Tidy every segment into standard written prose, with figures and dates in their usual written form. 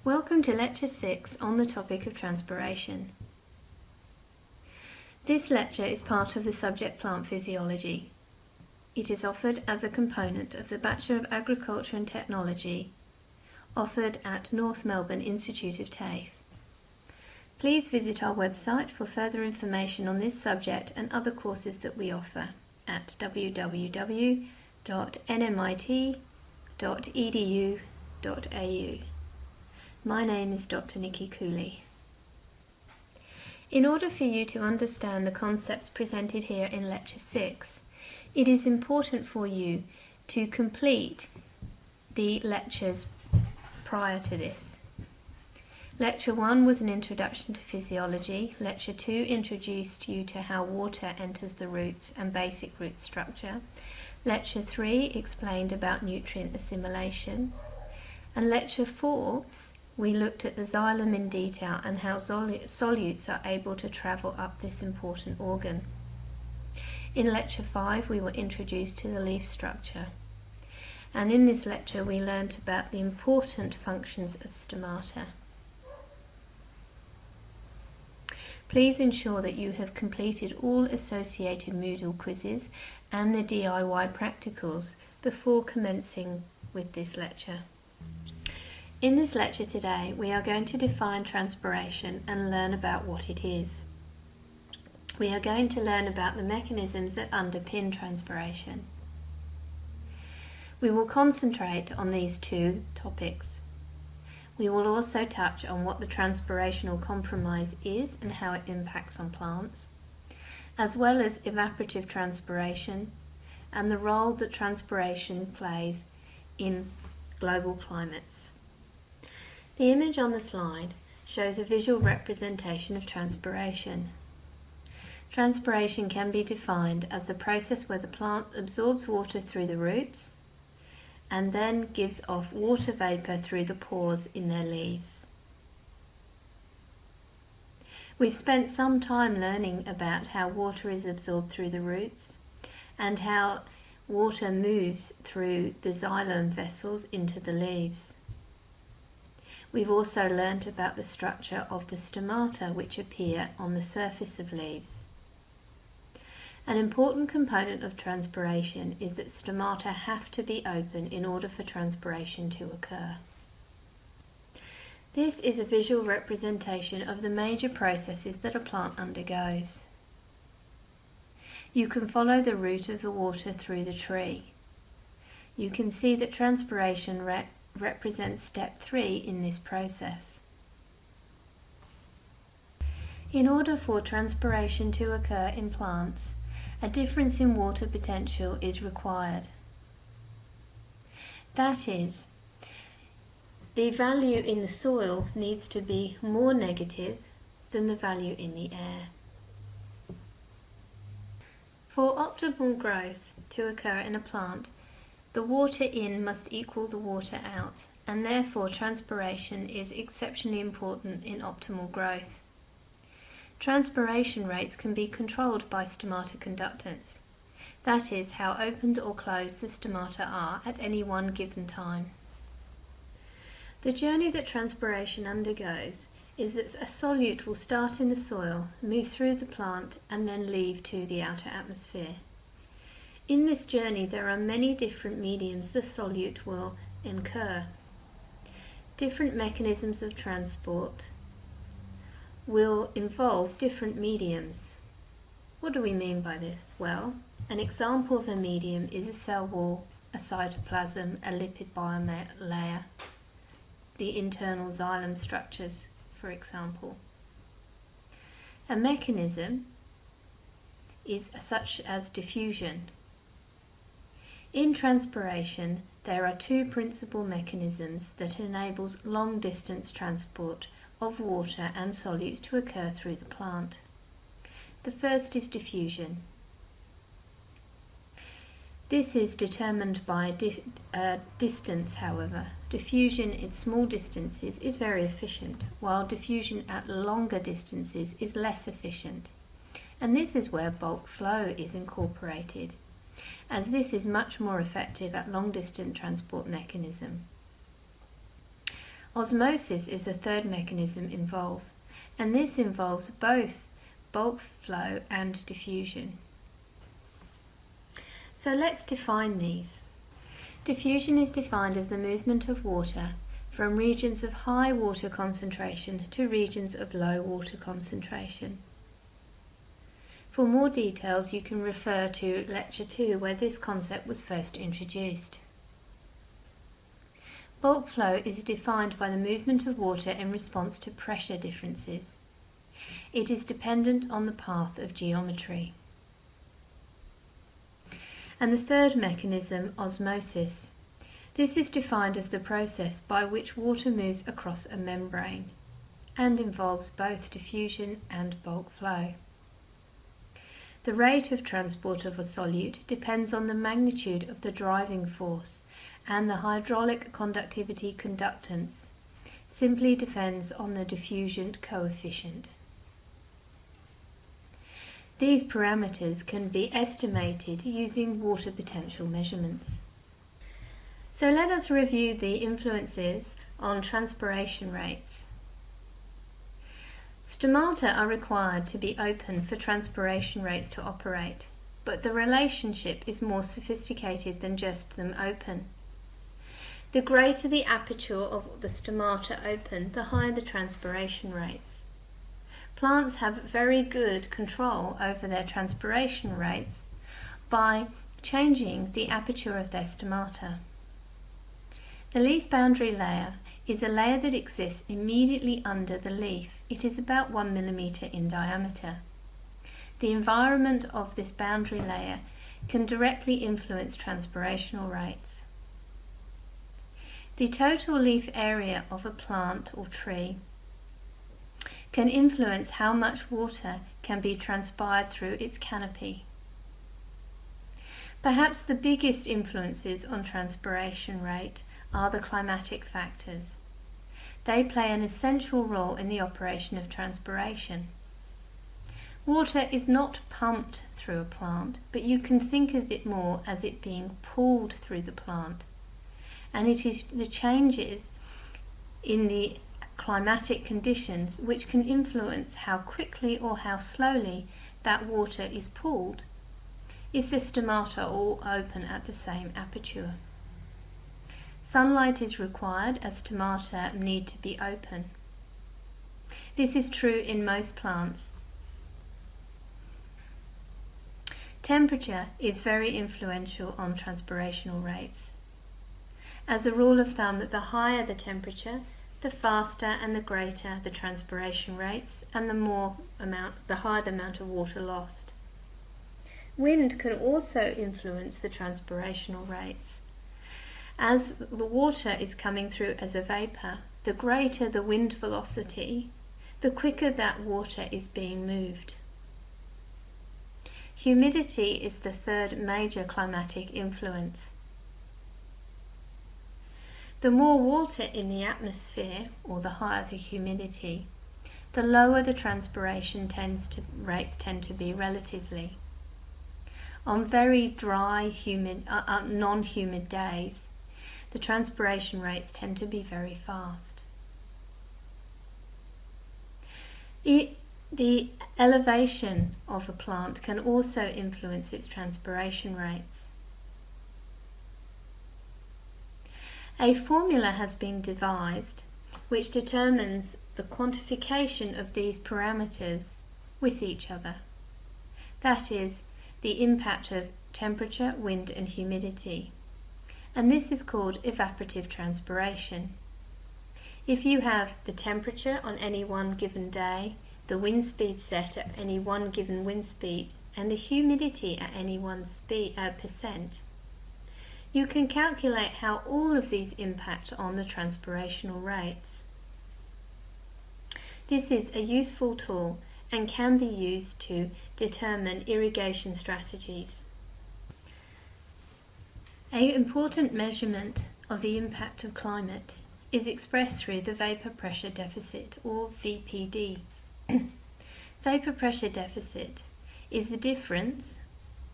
Welcome to Lecture 6 on the topic of transpiration. This lecture is part of the subject Plant Physiology. It is offered as a component of the Bachelor of Agriculture and Technology offered at North Melbourne Institute of TAFE. Please visit our website for further information on this subject and other courses that we offer at www.nmit.edu.au. My name is Dr. Nikki Cooley. In order for you to understand the concepts presented here in Lecture 6, it is important for you to complete the lectures prior to this. Lecture 1 was an introduction to physiology. Lecture 2 introduced you to how water enters the roots and basic root structure. Lecture 3 explained about nutrient assimilation. And Lecture 4 we looked at the xylem in detail and how solutes are able to travel up this important organ. In Lecture 5 we were introduced to the leaf structure. And in this lecture we learnt about the important functions of stomata. Please ensure that you have completed all associated Moodle quizzes and the DIY practicals before commencing with this lecture. In this lecture today, we are going to define transpiration and learn about what it is. We are going to learn about the mechanisms that underpin transpiration. We will concentrate on these two topics. We will also touch on what the transpirational compromise is and how it impacts on plants, as well as evaporative transpiration and the role that transpiration plays in global climates. The image on the slide shows a visual representation of transpiration. Transpiration can be defined as the process where the plant absorbs water through the roots and then gives off water vapour through the pores in their leaves. We've spent some time learning about how water is absorbed through the roots and how water moves through the xylem vessels into the leaves. We've also learnt about the structure of the stomata which appear on the surface of leaves. An important component of transpiration is that stomata have to be open in order for transpiration to occur. This is a visual representation of the major processes that a plant undergoes. You can follow the route of the water through the tree. You can see that transpiration represents step 3 in this process. In order for transpiration to occur in plants, a difference in water potential is required. That is, the value in the soil needs to be more negative than the value in the air. For optimal growth to occur in a plant, the water in must equal the water out, and therefore transpiration is exceptionally important in optimal growth. Transpiration rates can be controlled by stomata conductance, that is, how opened or closed the stomata are at any one given time. The journey that transpiration undergoes is that a solute will start in the soil, move through the plant, and then leave to the outer atmosphere. In this journey there are many different mediums the solute will incur. Different mechanisms of transport will involve different mediums. What do we mean by this? Well, an example of a medium is a cell wall, a cytoplasm, a lipid bilayer, the internal xylem structures, for example. A mechanism is such as diffusion. In transpiration, there are two principal mechanisms that enables long-distance transport of water and solutes to occur through the plant. The first is diffusion. This is determined by distance, however. Diffusion at small distances is very efficient, while diffusion at longer distances is less efficient. And this is where bulk flow is incorporated, as this is much more effective at long-distance transport mechanism. Osmosis is the third mechanism involved, and this involves both bulk flow and diffusion. So let's define these. Diffusion is defined as the movement of water from regions of high water concentration to regions of low water concentration. For more details, you can refer to Lecture 2, where this concept was first introduced. Bulk flow is defined by the movement of water in response to pressure differences. It is dependent on the path of geometry. And the third mechanism, osmosis. This is defined as the process by which water moves across a membrane and involves both diffusion and bulk flow. The rate of transport of a solute depends on the magnitude of the driving force, and the hydraulic conductivity conductance simply depends on the diffusion coefficient. These parameters can be estimated using water potential measurements. So let us review the influences on transpiration rates. Stomata are required to be open for transpiration rates to operate, but the relationship is more sophisticated than just them open. The greater the aperture of the stomata open, the higher the transpiration rates. Plants have very good control over their transpiration rates by changing the aperture of their stomata. The leaf boundary layer is a layer that exists immediately under the leaf. It is about 1 millimeter in diameter. The environment of this boundary layer can directly influence transpirational rates. The total leaf area of a plant or tree can influence how much water can be transpired through its canopy. Perhaps the biggest influences on transpiration rate are the climatic factors. They play an essential role in the operation of transpiration. Water is not pumped through a plant, but you can think of it more as it being pulled through the plant. And it is the changes in the climatic conditions which can influence how quickly or how slowly that water is pulled if the stomata all open at the same aperture. Sunlight is required as stomata need to be open. This is true in most plants. Temperature is very influential on transpirational rates. As a rule of thumb, the higher the temperature, the faster and the greater the transpiration rates, and the higher the amount of water lost. Wind can also influence the transpirational rates. As the water is coming through as a vapor, the greater the wind velocity, the quicker that water is being moved. Humidity is the third major climatic influence. The more water in the atmosphere, or the higher the humidity, the lower the transpiration rates tend to be relatively. On very dry, non-humid days, the transpiration rates tend to be very fast. The elevation of a plant can also influence its transpiration rates. A formula has been devised which determines the quantification of these parameters with each other. That is, the impact of temperature, wind and humidity. And this is called evaporative transpiration. If you have the temperature on any one given day, the wind speed set at any one given wind speed, and the humidity at any one percent, you can calculate how all of these impact on the transpirational rates. This is a useful tool and can be used to determine irrigation strategies. An important measurement of the impact of climate is expressed through the vapor pressure deficit, or VPD. Vapor pressure deficit is the difference,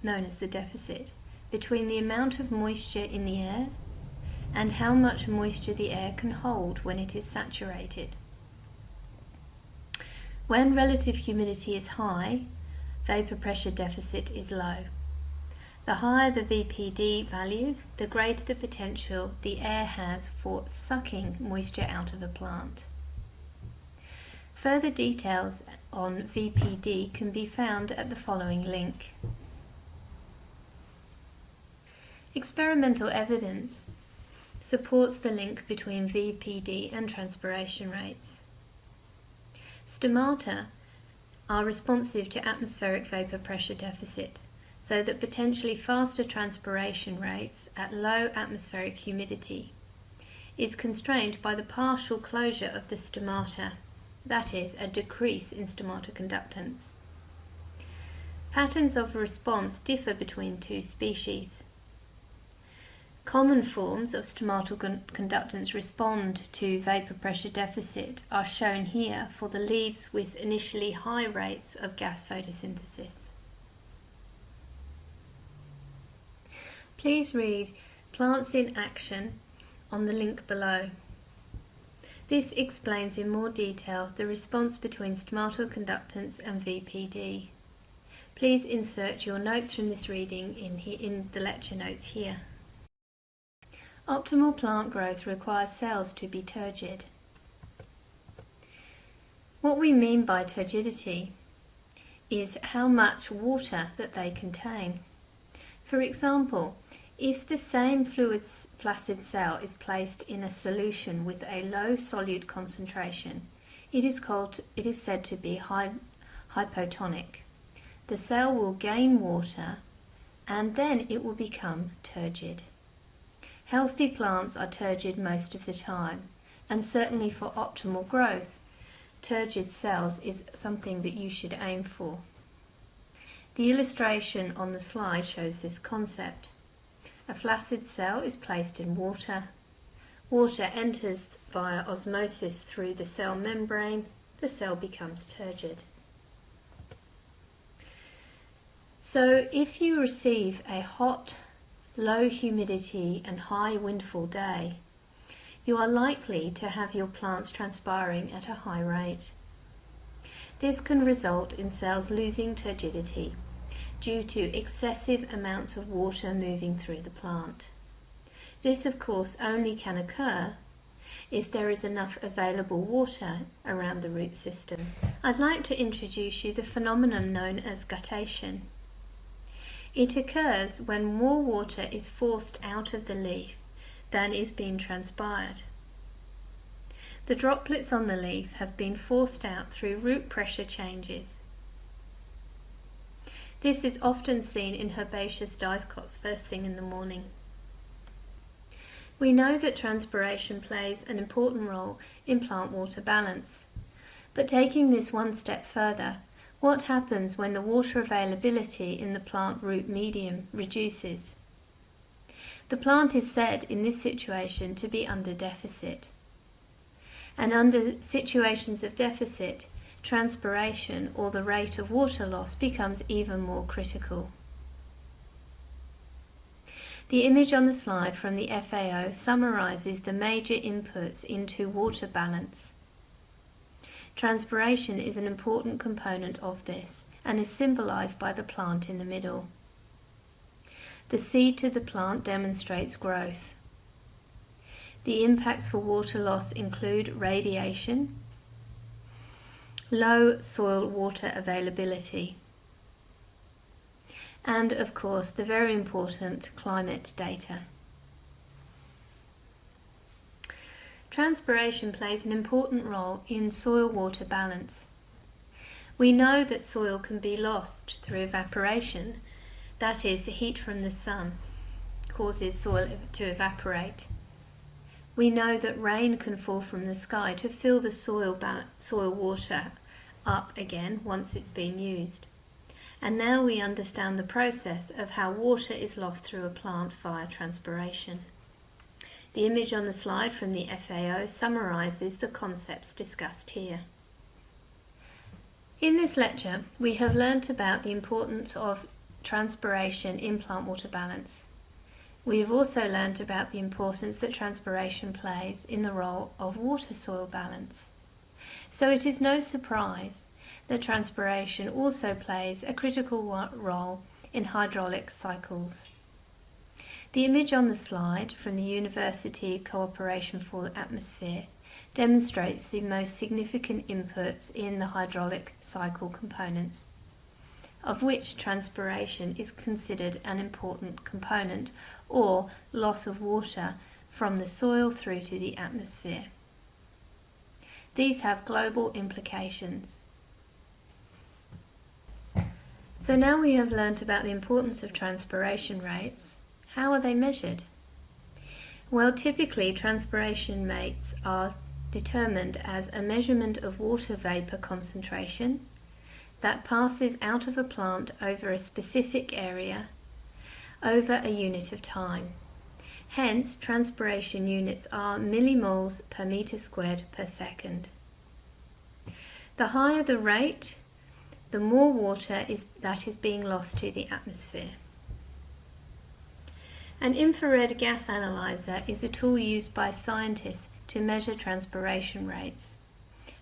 known as the deficit, between the amount of moisture in the air and how much moisture the air can hold when it is saturated. When relative humidity is high, vapor pressure deficit is low. The higher the VPD value, the greater the potential the air has for sucking moisture out of a plant. Further details on VPD can be found at the following link. Experimental evidence supports the link between VPD and transpiration rates. Stomata are responsive to atmospheric vapor pressure deficit, so that potentially faster transpiration rates at low atmospheric humidity is constrained by the partial closure of the stomata, that is, a decrease in stomata conductance. Patterns of response differ between two species. Common forms of stomatal conductance respond to vapor pressure deficit are shown here for the leaves with initially high rates of gas photosynthesis. Please read Plants in Action on the link below. This explains in more detail the response between stomatal conductance and VPD. Please insert your notes from this reading in the lecture notes here. Optimal plant growth requires cells to be turgid. What we mean by turgidity is how much water that they contain. For example, if the same fluid-placid cell is placed in a solution with a low solute concentration, it is said to be hypotonic. The cell will gain water and then it will become turgid. Healthy plants are turgid most of the time, and certainly for optimal growth, turgid cells is something that you should aim for. The illustration on the slide shows this concept. A flaccid cell is placed in water. Water enters via osmosis through the cell membrane. The cell becomes turgid. So if you receive a hot, low humidity and high windfall day, you are likely to have your plants transpiring at a high rate. This can result in cells losing turgidity due to excessive amounts of water moving through the plant. This, of course, only can occur if there is enough available water around the root system. I'd like to introduce you the phenomenon known as guttation. It occurs when more water is forced out of the leaf than is being transpired. The droplets on the leaf have been forced out through root pressure changes. This is often seen in herbaceous dicots first thing in the morning. We know that transpiration plays an important role in plant water balance, but taking this one step further, what happens when the water availability in the plant root medium reduces? The plant is said in this situation to be under deficit. And under situations of deficit, transpiration or the rate of water loss becomes even more critical. The image on the slide from the FAO summarizes the major inputs into water balance. Transpiration is an important component of this and is symbolized by the plant in the middle. The seed to the plant demonstrates growth. The impacts for water loss include radiation, low soil water availability, and of course the very important climate data. Transpiration plays an important role in soil-water balance. We know that soil can be lost through evaporation, that is, the heat from the sun causes soil to evaporate. We know that rain can fall from the sky to fill the soil water up again once it's been used. And now we understand the process of how water is lost through a plant via transpiration. The image on the slide from the FAO summarizes the concepts discussed here. In this lecture, we have learnt about the importance of transpiration in plant water balance. We have also learnt about the importance that transpiration plays in the role of water-soil balance. So it is no surprise that transpiration also plays a critical role in hydraulic cycles. The image on the slide from the University Cooperation for the Atmosphere demonstrates the most significant inputs in the hydraulic cycle components, of which transpiration is considered an important component, or loss of water from the soil through to the atmosphere. These have global implications. So now we have learnt about the importance of transpiration rates. How are they measured? Well, typically transpiration rates are determined as a measurement of water vapour concentration that passes out of a plant over a specific area over a unit of time. Hence, transpiration units are millimoles per metre squared per second. The higher the rate, the more water that is being lost to the atmosphere. An infrared gas analyzer is a tool used by scientists to measure transpiration rates.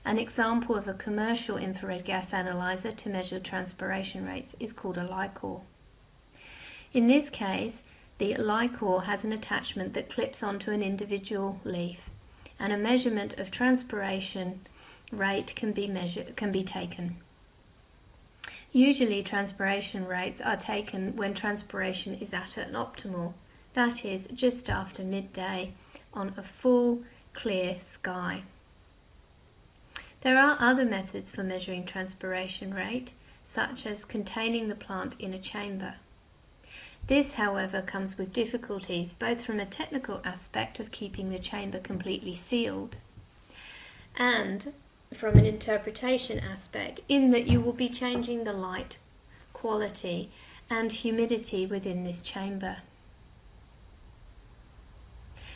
An example of a commercial infrared gas analyzer to measure transpiration rates is called a Lycor. In this case, the Lycor has an attachment that clips onto an individual leaf, and a measurement of transpiration rate can be taken. Usually transpiration rates are taken when transpiration is at an optimal, that is, just after midday on a full, clear sky. There are other methods for measuring transpiration rate, such as containing the plant in a chamber. This, however, comes with difficulties both from a technical aspect of keeping the chamber completely sealed and from an interpretation aspect, in that you will be changing the light quality and humidity within this chamber.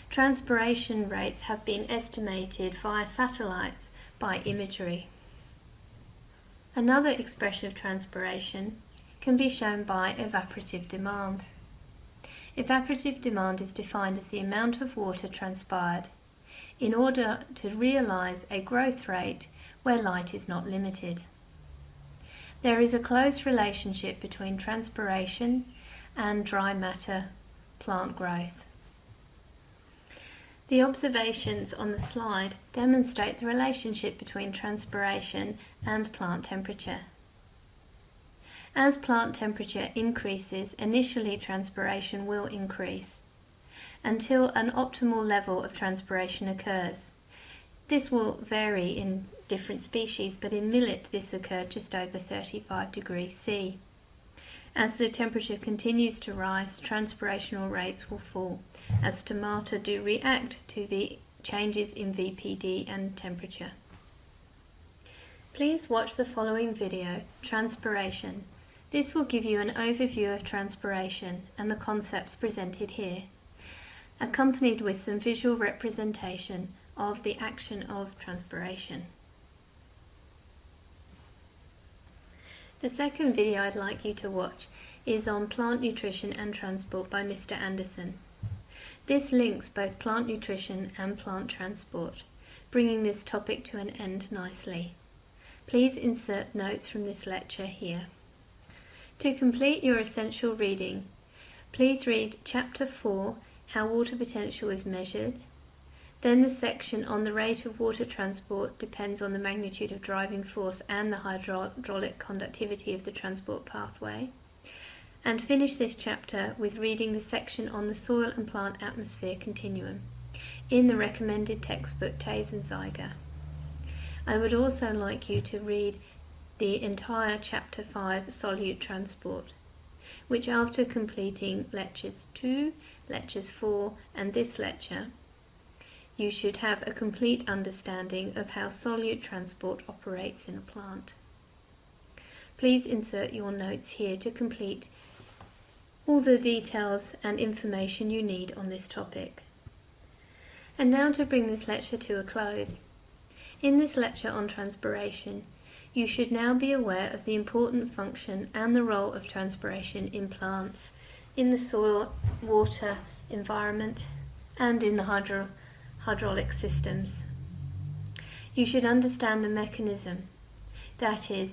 Transpiration rates have been estimated via satellites by imagery. Another expression of transpiration can be shown by evaporative demand. Evaporative demand is defined as the amount of water transpired in order to realise a growth rate where light is not limited. There is a close relationship between transpiration and dry matter plant growth. The observations on the slide demonstrate the relationship between transpiration and plant temperature. As plant temperature increases, initially transpiration will increase until an optimal level of transpiration occurs. This will vary in different species, but in millet this occurred just over 35 degrees C. As the temperature continues to rise, transpirational rates will fall, as stomata do react to the changes in VPD and temperature. Please watch the following video, Transpiration. This will give you an overview of transpiration and the concepts presented here, accompanied with some visual representation of the action of transpiration. The second video I'd like you to watch is on plant nutrition and transport by Mr. Anderson. This links both plant nutrition and plant transport, bringing this topic to an end nicely. Please insert notes from this lecture here. To complete your essential reading, please read Chapter 4, How Water Potential is Measured, then the section on the rate of water transport depends on the magnitude of driving force and the hydraulic conductivity of the transport pathway, and finish this chapter with reading the section on the soil and plant atmosphere continuum in the recommended textbook Tays and Zeiger. I would also like you to read the entire Chapter 5 Solute Transport, which after completing Lectures 2, Lectures 4 and this lecture, you should have a complete understanding of how solute transport operates in a plant. Please insert your notes here to complete all the details and information you need on this topic. And now to bring this lecture to a close. In this lecture on transpiration, you should now be aware of the important function and the role of transpiration in plants, in the soil, water, environment and in the hydraulic systems. You should understand the mechanism, that is,